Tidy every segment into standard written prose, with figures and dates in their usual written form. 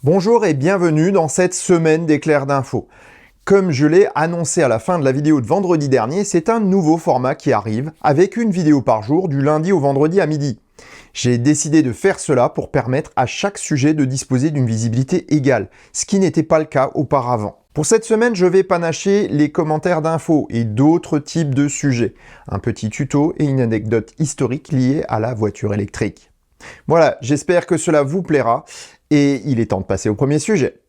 Bonjour et bienvenue dans cette semaine d'éclairs d'infos. Comme je l'ai annoncé à la fin de la vidéo de vendredi dernier, c'est un nouveau format qui arrive, avec une vidéo par jour du lundi au vendredi à midi. J'ai décidé de faire cela pour permettre à chaque sujet de disposer d'une visibilité égale, ce qui n'était pas le cas auparavant. Pour cette semaine, je vais panacher les commentaires d'infos et d'autres types de sujets, un petit tuto et une anecdote historique liée à la voiture électrique. Voilà, j'espère que cela vous plaira et il est temps de passer au premier sujet.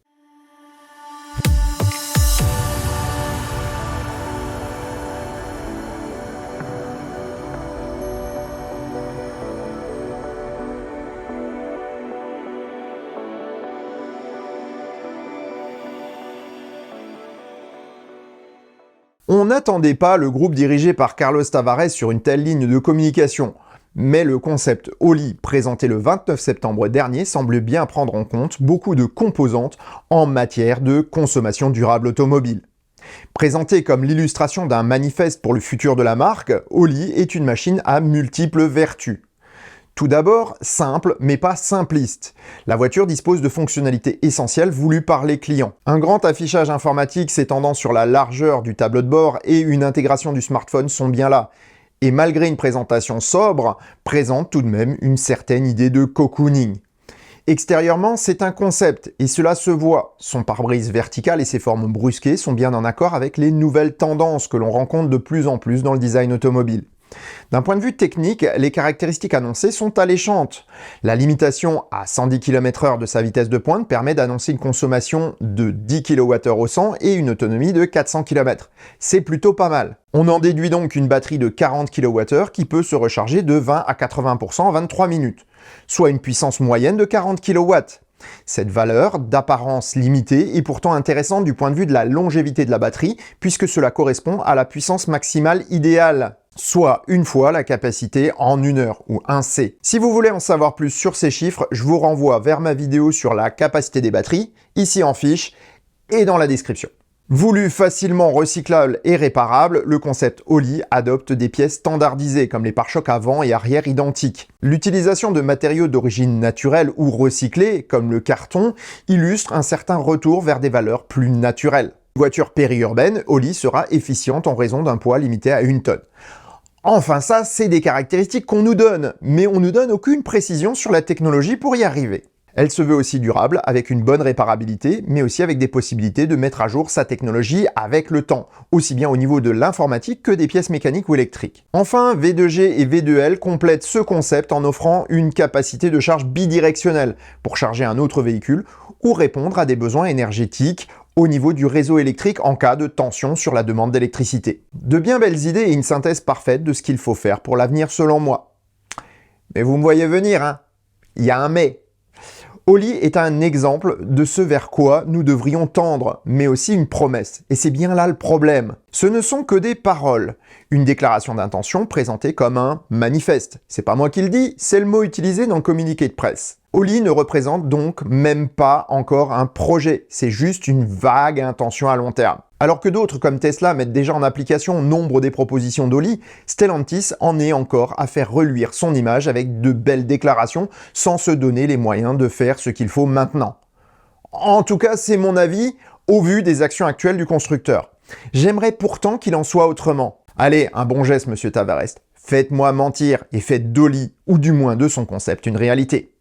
On n'attendait pas le groupe dirigé par Carlos Tavares sur une telle ligne de communication, mais le concept Oli présenté le 29 septembre dernier semble bien prendre en compte beaucoup de composantes en matière de consommation durable automobile. Présenté comme l'illustration d'un manifeste pour le futur de la marque, Oli est une machine à multiples vertus. Tout d'abord, simple mais pas simpliste. La voiture dispose de fonctionnalités essentielles voulues par les clients. Un grand affichage informatique s'étendant sur la largeur du tableau de bord et une intégration du smartphone sont bien là. Et malgré une présentation sobre, présente tout de même une certaine idée de cocooning. Extérieurement, c'est un concept, et cela se voit. Son pare-brise vertical et ses formes brusquées sont bien en accord avec les nouvelles tendances que l'on rencontre de plus en plus dans le design automobile. D'un point de vue technique, les caractéristiques annoncées sont alléchantes. La limitation à 110 km/h de sa vitesse de pointe permet d'annoncer une consommation de 10 kWh au 100 et une autonomie de 400 km. C'est plutôt pas mal. On en déduit donc une batterie de 40 kWh qui peut se recharger de 20 à 80% en 23 minutes, soit une puissance moyenne de 40 kW. Cette valeur, d'apparence limitée, est pourtant intéressante du point de vue de la longévité de la batterie, puisque cela correspond à la puissance maximale idéale, soit une fois la capacité en 1 heure, ou 1C. Si vous voulez en savoir plus sur ces chiffres, je vous renvoie vers ma vidéo sur la capacité des batteries, ici en fiche, et dans la description. Voulu facilement recyclable et réparable, le concept Oli adopte des pièces standardisées comme les pare-chocs avant et arrière identiques. L'utilisation de matériaux d'origine naturelle ou recyclés, comme le carton, illustre un certain retour vers des valeurs plus naturelles. Une voiture périurbaine, Oli sera efficiente en raison d'un poids limité à 1 tonne. Enfin ça, c'est des caractéristiques qu'on nous donne, mais on nous donne aucune précision sur la technologie pour y arriver. Elle se veut aussi durable, avec une bonne réparabilité, mais aussi avec des possibilités de mettre à jour sa technologie avec le temps, aussi bien au niveau de l'informatique que des pièces mécaniques ou électriques. Enfin, V2G et V2L complètent ce concept en offrant une capacité de charge bidirectionnelle pour charger un autre véhicule ou répondre à des besoins énergétiques au niveau du réseau électrique en cas de tension sur la demande d'électricité. De bien belles idées et une synthèse parfaite de ce qu'il faut faire pour l'avenir selon moi. Mais vous me voyez venir, hein? Il y a un mais. Oli est un exemple de ce vers quoi nous devrions tendre, mais aussi une promesse. Et c'est bien là le problème. Ce ne sont que des paroles. Une déclaration d'intention présentée comme un manifeste. C'est pas moi qui le dis, c'est le mot utilisé dans le communiqué de presse. Oli ne représente donc même pas encore un projet, c'est juste une vague intention à long terme. Alors que d'autres comme Tesla mettent déjà en application nombre des propositions d'Oli, Stellantis en est encore à faire reluire son image avec de belles déclarations sans se donner les moyens de faire ce qu'il faut maintenant. En tout cas, c'est mon avis au vu des actions actuelles du constructeur. J'aimerais pourtant qu'il en soit autrement. Allez, un bon geste, monsieur Tavares. Faites-moi mentir et faites d'Oli, ou du moins de son concept, une réalité.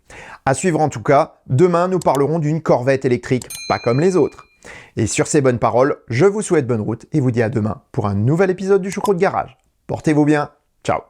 À suivre en tout cas, demain nous parlerons d'une Corvette électrique, pas comme les autres. Et sur ces bonnes paroles, je vous souhaite bonne route et vous dis à demain pour un nouvel épisode du Choucroute Garage. Portez-vous bien, ciao.